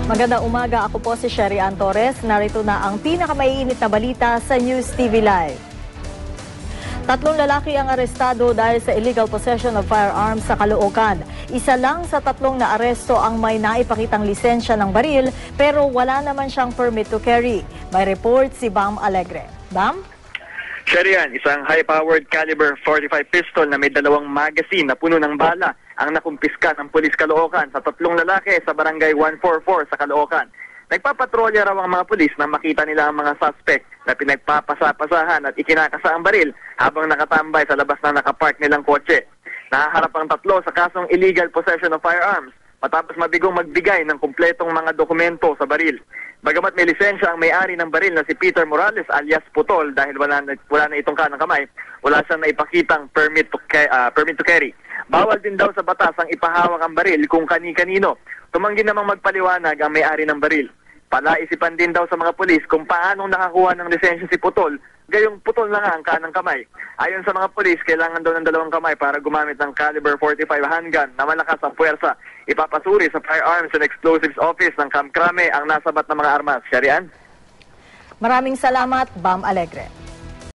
Magandang umaga, ako po si Sherry Ann Torres. Narito na ang pinakamaiinit na balita sa News TV Live. 3 lalaki ang arestado dahil sa illegal possession of firearms sa Caloocan. Isa lang sa 3 na aresto ang may naipakitang lisensya ng baril pero wala naman siyang permit to carry. May report si Bam Alegre. Bam? Sherian, isang high-powered caliber 45 pistol na may 2 magazine na puno ng bala ang nakumpiska ng pulis Caloocan sa 3 lalaki sa barangay 144 sa Caloocan. Nagpapatrolya raw ang mga pulis nang makita nila ang mga suspect na pinagpapasapasahan at ikinakasa ang baril habang nakatambay sa labas ng nakapark nilang kotse. Nahaharap ang 3 sa kasong illegal possession of firearms matapos mabigong magbigay ng kumpletong mga dokumento sa baril. Bagamat may lisensya ang may-ari ng baril na si Peter Morales alias Putol dahil wala na itong kanang kamay, wala siyang naipakitang permit to carry. Bawal din daw sa batas ang ipahawak ang baril kung kani-kanino. Tumanggi namang magpaliwanag ang may-ari ng baril. Palaisipan din daw sa mga pulis kung paanong nakakuha ng lisensya si Putol, gayong Putol na nga ang kanang kamay. Ayon sa mga pulis, kailangan daw ng 2 kamay para gumamit ng caliber 45 handgun na malakas ang puwersa. Ipapasuri sa Firearms and Explosives Office ng Kamkrame ang nasabat na mga armas. Sharian? Maraming salamat, Bam Alegre.